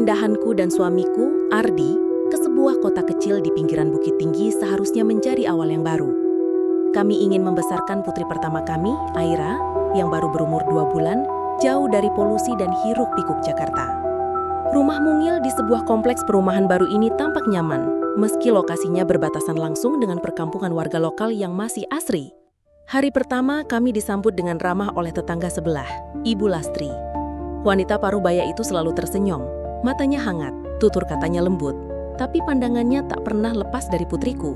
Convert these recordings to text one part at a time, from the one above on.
Perpindahanku dan suamiku, Ardi, ke sebuah kota kecil di pinggiran Bukit Tinggi seharusnya menjadi awal yang baru. Kami ingin membesarkan putri pertama kami, Aira, yang baru berumur 2 bulan, jauh dari polusi dan hiruk-pikuk Jakarta. Rumah mungil di sebuah kompleks perumahan baru ini tampak nyaman, meski lokasinya berbatasan langsung dengan perkampungan warga lokal yang masih asri. Hari pertama kami disambut dengan ramah oleh tetangga sebelah, Ibu Lastri. Wanita parubaya itu selalu tersenyum. Matanya hangat, tutur katanya lembut, tapi pandangannya tak pernah lepas dari putriku.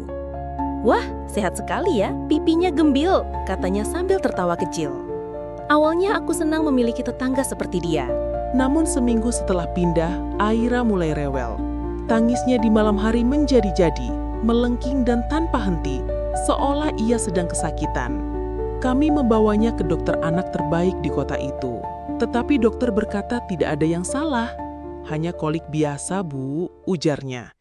"Wah, sehat sekali ya, pipinya gembil," katanya sambil tertawa kecil. Awalnya aku senang memiliki tetangga seperti dia. Namun seminggu setelah pindah, Aira mulai rewel. Tangisnya di malam hari menjadi-jadi, melengking dan tanpa henti, seolah ia sedang kesakitan. Kami membawanya ke dokter anak terbaik di kota itu. Tetapi dokter berkata tidak ada yang salah. Hanya kolik biasa, Bu, ujarnya.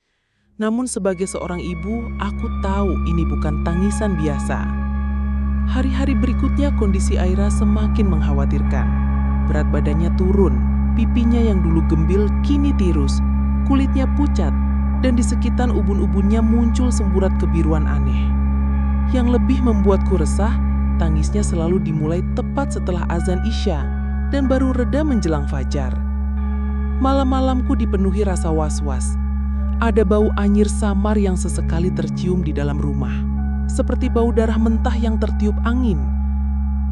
Namun sebagai seorang ibu, aku tahu ini bukan tangisan biasa. Hari-hari berikutnya kondisi Aira semakin mengkhawatirkan. Berat badannya turun, pipinya yang dulu gembil kini tirus, kulitnya pucat, dan di sekitar ubun-ubunnya muncul semburat kebiruan aneh. Yang lebih membuatku resah, tangisnya selalu dimulai tepat setelah azan Isya dan baru reda menjelang fajar. Malam-malamku dipenuhi rasa was-was. Ada bau anyir samar yang sesekali tercium di dalam rumah, seperti bau darah mentah yang tertiup angin.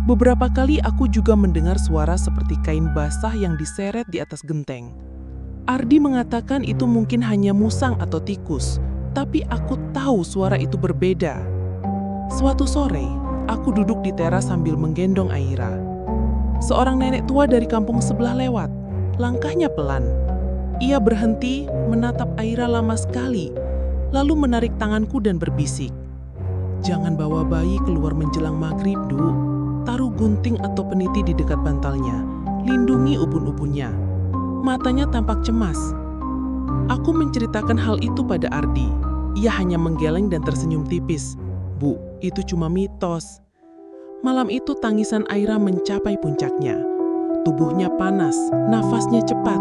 Beberapa kali aku juga mendengar suara seperti kain basah yang diseret di atas genteng. Ardi mengatakan itu mungkin hanya musang atau tikus, tapi aku tahu suara itu berbeda. Suatu sore, aku duduk di teras sambil menggendong Aira. Seorang nenek tua dari kampung sebelah lewat. Langkahnya pelan. Ia berhenti, menatap Aira lama sekali, lalu menarik tanganku dan berbisik. "Jangan bawa bayi keluar menjelang maghrib, Du. Taruh gunting atau peniti di dekat bantalnya. Lindungi ubun-ubunnya." Matanya tampak cemas. Aku menceritakan hal itu pada Ardi. Ia hanya menggeleng dan tersenyum tipis. "Bu, itu cuma mitos." Malam itu tangisan Aira mencapai puncaknya. Tubuhnya panas, nafasnya cepat.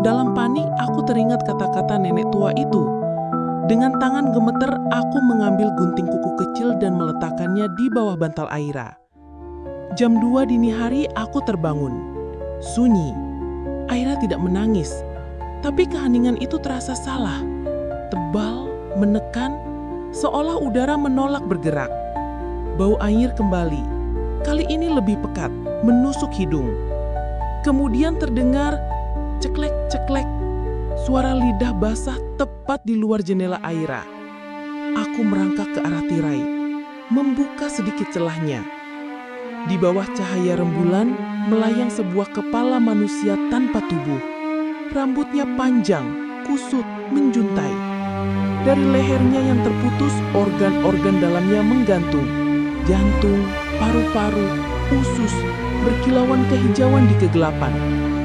Dalam panik, aku teringat kata-kata nenek tua itu. Dengan tangan gemeter, aku mengambil gunting kuku kecil dan meletakkannya di bawah bantal Aira. Jam 2 dini hari, aku terbangun. Sunyi. Aira tidak menangis, tapi keheningan itu terasa salah. Tebal, menekan, seolah udara menolak bergerak. Bau air kembali. Kali ini lebih pekat, menusuk hidung. Kemudian terdengar ceklek-ceklek, suara lidah basah tepat di luar jendela Aira. Aku merangkak ke arah tirai, membuka sedikit celahnya. Di bawah cahaya rembulan, melayang sebuah kepala manusia tanpa tubuh. Rambutnya panjang, kusut, menjuntai. Dari lehernya yang terputus, organ-organ dalamnya menggantung. Jantung, paru-paru, usus, berkilauan kehijauan di kegelapan,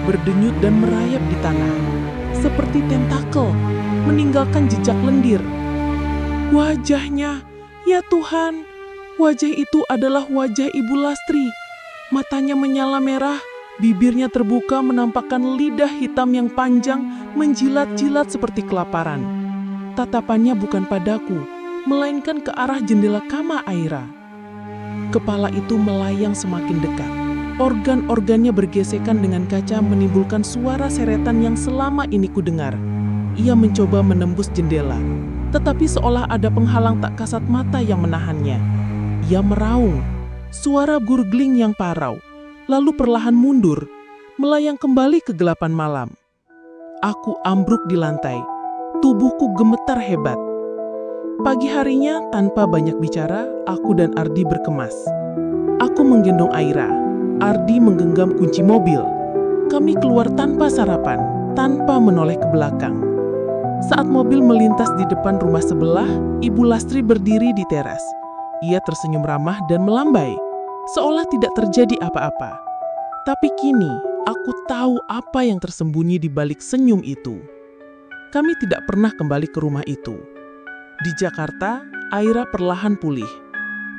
berdenyut dan merayap di tanah. Seperti tentakel, meninggalkan jejak lendir. Wajahnya, ya Tuhan, wajah itu adalah wajah Ibu Lastri. Matanya menyala merah, bibirnya terbuka menampakkan lidah hitam yang panjang menjilat-jilat seperti kelaparan. Tatapannya bukan padaku, melainkan ke arah jendela kamar Aira. Kepala itu melayang semakin dekat. Organ-organnya bergesekan dengan kaca menimbulkan suara seretan yang selama ini kudengar. Ia mencoba menembus jendela, tetapi seolah ada penghalang tak kasat mata yang menahannya. Ia meraung, suara gurgling yang parau, lalu perlahan mundur, melayang kembali ke kegelapan malam. Aku ambruk di lantai, tubuhku gemetar hebat. Pagi harinya, tanpa banyak bicara, aku dan Ardi berkemas. Aku menggendong Aira, Ardi menggenggam kunci mobil. Kami keluar tanpa sarapan, tanpa menoleh ke belakang. Saat mobil melintas di depan rumah sebelah, Ibu Lastri berdiri di teras. Ia tersenyum ramah dan melambai, seolah tidak terjadi apa-apa. Tapi kini, aku tahu apa yang tersembunyi di balik senyum itu. Kami tidak pernah kembali ke rumah itu. Di Jakarta, Aira perlahan pulih.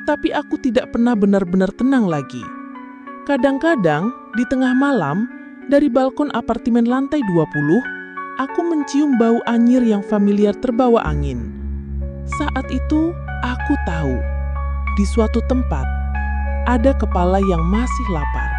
Tapi aku tidak pernah benar-benar tenang lagi. Kadang-kadang, di tengah malam, dari balkon apartemen lantai 20, Aku mencium bau anyir yang familiar terbawa angin. Saat itu, aku tahu, di suatu tempat, ada kepala yang masih lapar.